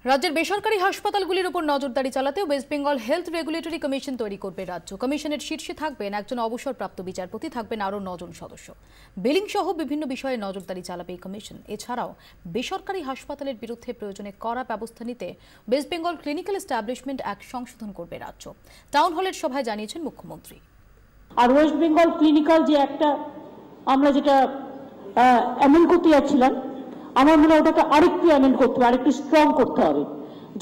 রাজ্যের বেসরকারি হাসপাতালগুলির উপর নজরদারি চালাতে West Bengal health regulatory commission তৈরি করবে রাজ্য। কমিশনের শীর্ষে থাকবেন একজন অবসরপ্রাপ্ত বিচারপতি, থাকবেন আরও 9 জন সদস্য। বিলিং সহ বিভিন্ন বিষয়ে নজরদারি চালাবে এই কমিশন। এছাড়াও বেসরকারি হাসপাতালের বিরুদ্ধে প্রয়োজনে কড়া ব্যবস্থা নিতে West Bengal clinical establishment act সংশোধন করবে রাজ্য। টাউন হলের সভায় জানিয়েছেন মুখ্যমন্ত্রী। আর ওয়েস্ট বেঙ্গল ক্লিনিক্যাল যে একটা আমরা যেটা অ্যামেন্ড করতে যাচ্ছিলাম, আমার মনে হয় ওটাকে আরেকটু অ্যামেন্ড করতে হবে, আরেকটু স্ট্রং করতে হবে।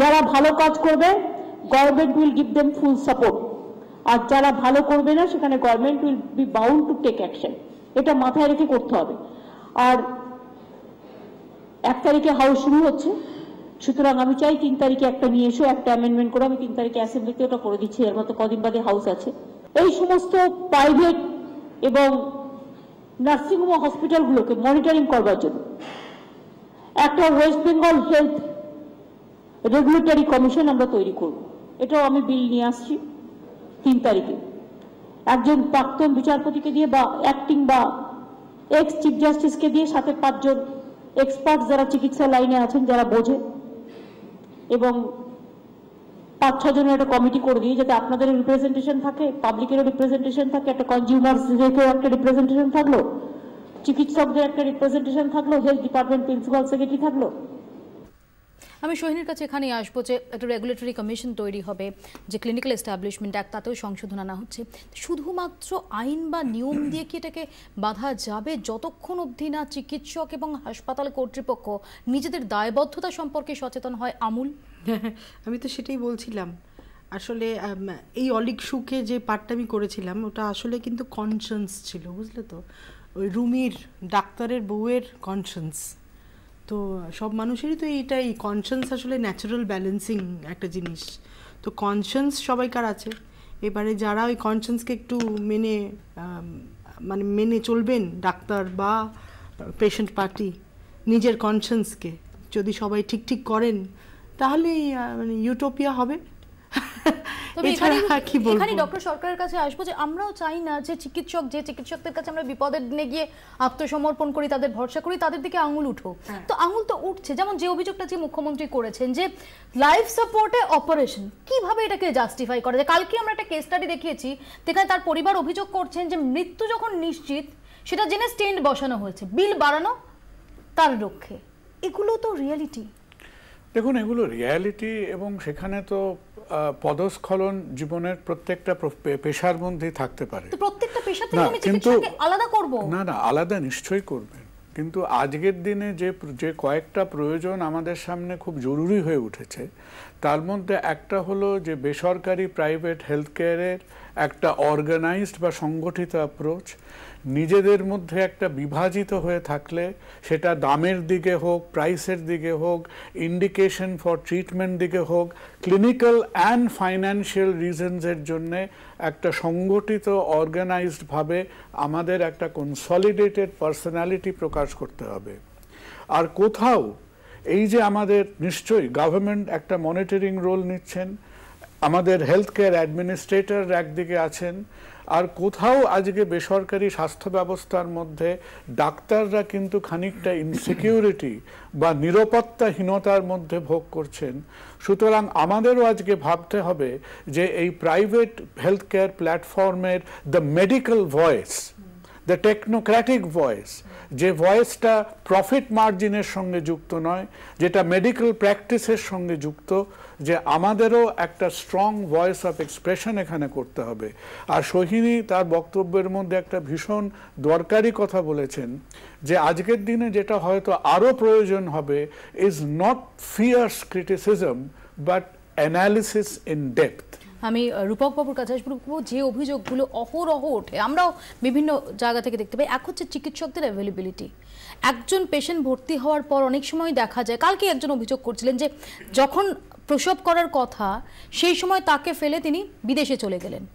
যারা ভালো কাজ করবে government will give them full support, আর যারা ভালো করবে না সেখানে government will be bound to take action. এটা মাথায় রেখে করতে হবে। আর 1 তারিখে হাউস শুরু হচ্ছে, সুতরাং আমি চাই 3 তারিখে একটা নিয়ে এসো, একটা অ্যামেন্ডমেন্ট করে আমি 3 তারিখে অ্যাসেম্বলিতে ওটা করে দিচ্ছি। এর মতো কদিন বাদে হাউস আছে। এই সমস্ত প্রাইভেট এবং নার্সিংহোম ও হসপিটালগুলোকে মনিটরিং করবার জন্য একটা West Bengal health regulatory commission আমরা তৈরি করব। এটাও আমি বিল নিয়ে আসছি 3 তারিখে। একজন প্রাক্তন বিচারপতিকে দিয়ে বা অ্যাক্টিং বা এক্স চিফ জাস্টিসকে দিয়ে, সাথে 5 জন এক্সপার্ট যারা চিকিৎসা লাইনে আছেন, যারা বোঝে, এবং 5-6 জনের একটা কমিটি করে দিয়ে, যাতে আপনাদের রিপ্রেজেন্টেশন থাকে, পাবলিকেরও রিপ্রেজেন্টেশন থাকে, একটা কনজিউমারদেরকেও একটা রিপ্রেজেন্টেশন থাকলো, চিকিৎসকদের একটা রিপ্রেজেন্টেশন থাকলো, হেলথ ডিপার্টমেন্ট প্রিন্সিপাল সেক্রেটারি থাকলো। আমি সোহিনীর কাছে এখানেই আসবো যে একটা রেগুলেটরি কমিশন তৈরি হবে, যে ক্লিনিক্যাল এস্টাবলিশমেন্ট অ্যাক্ট, তাতেও সংশোধন আনা হচ্ছে। শুধুমাত্র আইন বা নিয়ম দিয়ে কি এটাকে বাধা যাবে, যতক্ষণ অবধি না চিকিৎসক এবং হাসপাতাল কর্তৃপক্ষ নিজেদের দায়বদ্ধতা সম্পর্কে সচেতন হয়? আমূল, আমি তো সেটাই বলছিলাম। আসলে এই অলিক সুখে যে পার্টটা আমি করেছিলাম, ওটা আসলে কিন্তু কনসার্নস ছিল, বুঝলে তো, ওই রুমির ডাক্তারের বউয়ের কনসার্নস। তো সব মানুষেরই তো এইটাই কনসার্নস, আসলে ন্যাচারাল ব্যালেন্সিং একটা জিনিস। তো কনসার্নস সবাইকার আছে। এবারে যারা ওই কনসার্নসকে একটু মেনে চলবেন, ডাক্তার বা পেশেন্ট পার্টি, নিজের কনসার্নসকে যদি সবাই ঠিক ঠিক করেন, তাহলে ইউটোপিয়া হবে। এখানে ডক্টর সরকারের কাছে আসবো যে আমরাও চাই না যে চিকিৎসকদের কাছে আমরা বিপদের দিনে গিয়ে আত্মসমর্পণ করি, তাদের ভরসা করি, তাদের দিকে আঙুল উঠো। তো আঙুল তো উঠছে। যেমন যে অভিযোগটা যে মুখ্যমন্ত্রী করেছেন যে লাইফ সাপোর্টে অপারেশন, কিভাবে এটাকে জাস্টিফাই করা যায়? কালকে আমরা একটা কেস স্টাডি দেখিয়েছি, যেখানে তার পরিবার অভিযোগ করছেন যে মৃত্যু যখন নিশ্চিত, সেটা জেনে স্টেন্ট বসানো হয়েছে, বিল বাড়ানো তার লক্ষ্যে। এগুলো তো রিয়ালিটি। দেখুন, এগুলো রিয়ালিটি, এবং সেখানে তো পদস্খলন জীবনের প্রত্যেকটা পেশার মধ্যেই থাকতে পারে। প্রত্যেকটা পেশা থেকে আমি চিকিৎসাকে আলাদা করব না, আলাদা নিশ্চয়ই করবেন, কিন্তু আজকের দিনে যে কয়েকটা প্রয়োজন আমাদের সামনে খুব জরুরি হয়ে উঠেছে, তার মধ্যে একটা হলো যে বেসরকারি প্রাইভেট হেলথ কেয়ারের একটা অর্গানাইজড বা সংগঠিত অ্যাপ্রোচ। নিজেদের মধ্যে একটা বিভাজিত হয়ে থাকলে, সেটা দামের দিকে হোক, প্রাইসের দিকে হোক, ইন্ডিকেশন ফর ট্রিটমেন্ট দিকে হোক, ক্লিনিক্যাল অ্যান্ড ফাইন্যান্সিয়াল রিজনসের জন্যে একটা সংগঠিত অর্গানাইজডভাবে আমাদের একটা কনসলিডেটেড পার্সোনালিটি প্রকাশ করতে হবে। আর কোথাও এই যে আমাদের নিশ্চয়ই গভর্নমেন্ট একটা মনিটরিং রোল নিচ্ছেন, আমাদের হেলথ কেয়ার অ্যাডমিনিস্ট্রেটর একদিকে আছেন, আর কোথাও আজকে বেসরকারি স্বাস্থ্য ব্যবস্থার মধ্যে ডাক্তাররা কিন্তু খানিকটা ইনসিকিউরিটি বা নিরাপত্তাহীনতার মধ্যে ভোগ করছেন। সুতরাং আমাদেরও আজকে ভাবতে হবে যে এই প্রাইভেট হেলথ কেয়ার প্ল্যাটফর্মের the medical voice, the technocratic voice, যে ভয়েসটা প্রফিট মার্জিনের সঙ্গে যুক্ত নয়, যেটা মেডিকেল প্র্যাকটিসের সঙ্গে যুক্ত, যে আমাদেরও একটা স্ট্রং ভয়েস অফ এক্সপ্রেশন এখানে করতে হবে। আর সোহিনী তার বক্তব্যের মধ্যে একটা ভীষণ দরকারি কথা বলেছেন, যে আজকের দিনে যেটা হয়তো আরও প্রয়োজন হবে is not fierce criticism but analysis in depth. আমি রূপক বাবুর কাছে আসবো। যে অভিযোগগুলো অহরহ ওঠে, আমরাও বিভিন্ন জায়গা থেকে দেখতে পাই, এক হচ্ছে চিকিৎসকদের অ্যাভেলেবিলিটি। একজন পেশেন্ট ভর্তি হওয়ার পর অনেক সময় দেখা যায়, কালকে একজন অভিযোগ করছিলেন যে যখন প্রসব করার কথা, সেই সময় তাকে ফেলে তিনি বিদেশে চলে গেলেন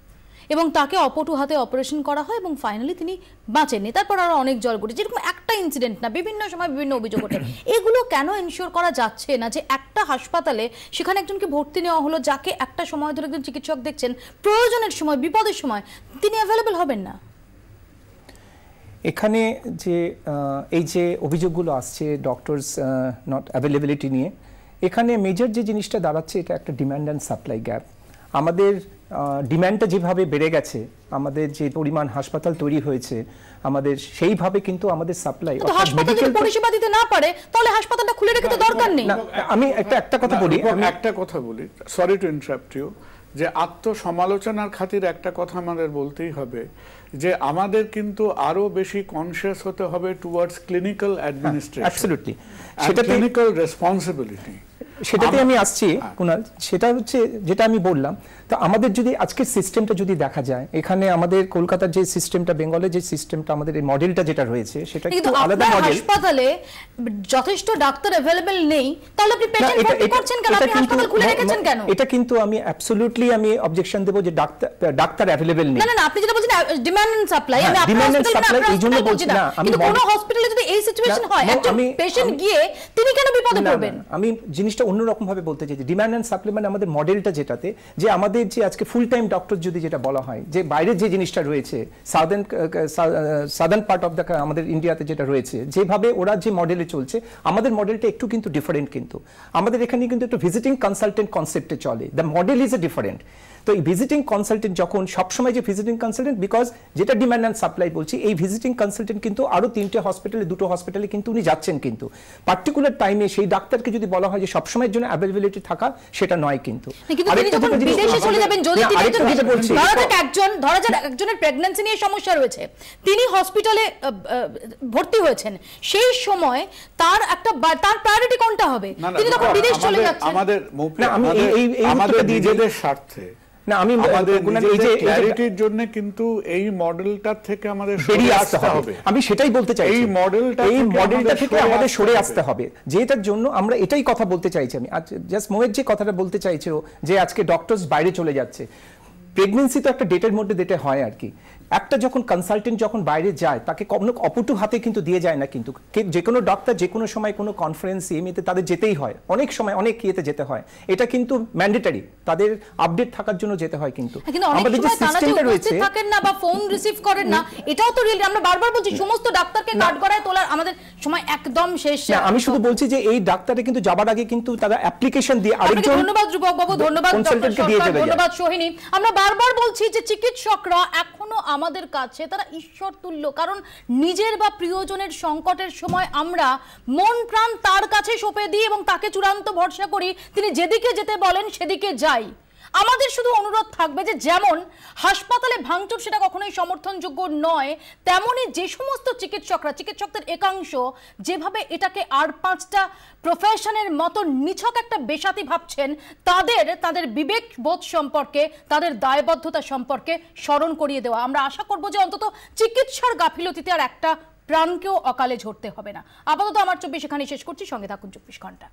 এবং তাকে অপটু হাতে অপারেশন করা হয় এবং ফাইনালি তিনি বাঁচেননি। তারপর আরও অনেক জল ঘটে, যেরকম একটা ইনসিডেন্ট না, বিভিন্ন সময় বিভিন্ন অভিযোগ ওঠে। এগুলো কেন এনশিওর করা যাচ্ছে না যে একটা হাসপাতালে সেখানে একজনকে ভর্তি নেওয়া হলো, যাকে একটা সময় ধরে একজন চিকিৎসক দেখছেন, প্রয়োজনের সময়, বিপদের সময় তিনি অ্যাভেলেবল হবেন না? এখানে যে এই যে অভিযোগগুলো আসছে ডক্টরস নট অ্যাভেলেবিলিটি নিয়ে, এখানে মেজর যে জিনিসটা দাঁড়াচ্ছে এটা একটা ডিমান্ড অ্যান্ড সাপ্লাই গ্যাপ। আমাদের ডিমান্ডটা যেভাবে বেড়ে গেছে, আমাদের যে পরিমাণ হাসপাতাল তৈরি হয়েছে, আমাদের সেইভাবে কিন্তু আমাদের সাপ্লাই মেডিকেল পরিষেবা দিতে না পারে তাহলে হাসপাতালটা খুলে রেখে তো দরকার নেই। আমি একটা কথা বলি, সরি টু ইন্টারাপ্ট ইউ, যে আত্মসমালোচনার খাতির একটা কথা আমাদের বলতেই হবে যে আমাদের কিন্তু আরো বেশি কনসিয়াস হতে হবে টুয়ার্ডস ক্লিনিক্যাল অ্যাডমিনিস্ট্রেশন, অ্যাবসলিউটলি, সেটা ক্লিনিক্যাল রেসপন্সিবিলিটি। সেটাতে আমি আসছি কুনাল, সেটা হচ্ছে যেটা আমি বললাম। তো আমাদের যদি আজকের সিস্টেমটা যদি দেখা যায়, এখানে আমাদের কলকাতার যে সিস্টেমটা, বেঙ্গলের যে সিস্টেমটা, আমাদের এই মডেলটা যেটা রয়েছে সেটা একটু আলাদা মডেল। হাসপাতালে যথেষ্ট ডাক্তার अवेलेबल নেই, তাহলে আপনি পেশেন্ট ভর্তি করছেন কেন? আপনি হাসপাতাল খুলে রেখেছেন কেন? এটা কিন্তু আমি অ্যাবসলিউটলি আমি অবজেকশন দেব যে ডাক্তার अवेलेबल নেই। না, আপনি যেটা বলছেন ডিমান্ড এন্ড সাপ্লাই, আমি ডিমান্ড এন্ড সাপ্লাই এইজন্য বলছি না। আমি কোন হসপিটালে যদি এই সিচুয়েশন হয়, একজন পেশেন্ট গিয়ে তিনি কেন বিপদে পড়বেন? আমি জিনিসটা অন্যরকম ভাবে বলতে চাই যে ডিমান্ড এন্ড সাপ্লাই মানে আমাদের মডেলটা যেটাতে, যে আমাদের যে আজকে ফুল টাইম ডক্টর যদি যেটা বলা হয়, যে বাইরের যে জিনিসটা রয়েছে সাদার্ন পার্ট অফ দ্য আমাদের ইন্ডিয়াতে যেটা রয়েছে, যেভাবে ওরা যে মডেলে চলছে, আমাদের মডেলটা একটু কিন্তু ডিফারেন্ট। কিন্তু আমাদের এখানে কিন্তু একটু ভিজিটিং কনসালটেন্ট কনসেপ্টে চলে। The model is a different. তো এই ভিজিটিং কনসালটেন্ট যখন সবসময় যে ভিজিটিং কনসালটেন্ট, বিকজ যেটা ডিমান্ড অ্যান্ড সাপ্লাই বলছি, এই ভিজিটিং কনসালটেন্ট কিন্তু আরো 3টে হসপিটালে, 2টো হসপিটালে কিন্তু উনি যাচ্ছেন, কিন্তু পার্টিকুলার টাইমে সেই ডাক্তারকে যদি বলা হয় যে সবসময়ের জন্য অ্যাভেলেবিলিটি থাকা, সেটা নয় কিন্তু। বিদেশে চলে যাবেন, যদি ধরা যাক একজনের প্রেগন্যান্সি নিয়ে সমস্যা রয়েছে, তিনি হসপিটালে ভর্তি হয়েছেন, সেই সময় তার প্রায়োরিটি কোনটা হবে? তিনি তখন বিদেশ চলে যাচ্ছেন। আমাদের নিজেদের স্বার্থে না, আমি ক্ল্যারিটির জন্য কিন্তু এই মডেলটা থেকে আমাদের বেরিয়ে আসতে হবে। আমি সেটাই বলতে চাই, এই মডেলটা থেকে আমাদের সরে আসতে হবে, যেটার জন্য আমরা এটাই কথা বলতে চাইছি। আমি জাস্ট মোয়ের যে কথাটা বলতে চাইছো যে আজকে ডক্টরস বাইরে চলে যাচ্ছে, প্রেগন্যান্সি তো একটা ডেটের মধ্যে ডেটে হয় আর কি। একটা যখন কনসালটেন্ট যখন বাইরে যায়, তাকে কোনো অপটু হাতে কিন্তু দিয়ে যায় না। কিন্তু যে কোনো ডক্টর যে কোনো সময় কোনো কনফারেন্স এমনিতে তাদের যেতেই হয়, অনেক সময় অনেক ইয়েতে যেতে হয়, এটা কিন্তু ম্যান্ডেটরি, তাদের আপডেট থাকার জন্য যেতে হয়। কিন্তু আমাদের যে সিস্টেমটা রয়েছে, থাকেন না বা ফোন রিসিভ করেন না, এটাও তো রিয়েল। আমরা বারবার বলছি সমস্ত ডাক্তারকে কাঠগড়ায় তোলার আমাদের সময় একদম শেষ। আমি শুধু বলছি যে এই ডাক্তারে কিন্তু যাবার আগে কিন্তু তারা অ্যাপ্লিকেশন দিয়ে আরেকজন, ধন্যবাদ রূপক বাবু, ধন্যবাদ ধন্যবাদ সোহিনী। আমরা বারবার বলছি যে চিকিৎসকরা এখনো আমাদের কাছে তারা ঈশ্বর তুল্য, কারণ নিজের বা প্রিয়জনের সংকটের সময় আমরা মন প্রাণ তার কাছে সঁপে দিই এবং তাকে চূড়ান্ত ভরসা করি। তিনি যেদিকে যেতে বলেন সেদিকে যাই। আমাদের শুধু অনুরোধ থাকবে যে যেমন হাসপাতালে ভাঙচুর সেটা কখনোই সমর্থনযোগ্য নয়, তেমনি যে সমস্ত চিকিৎসকদের একাংশ যেভাবে এটাকে আর 5টা প্রফেশনের মতো নিছক একটা বেসাতি ভাবছেন, তাদের বিবেক বোধ সম্পর্কে, তাদের দায়বদ্ধতা সম্পর্কে স্মরণ করিয়ে দেওয়া। আমরা আশা করব যে অন্তত চিকিৎসার গাফিলতিতে আর একটা প্রাণকেও অকালে ঝরতে হবে না। আপাতত আমার 24 এখানে শেষ করছি। সঙ্গে থাকুন 24 ঘন্টা।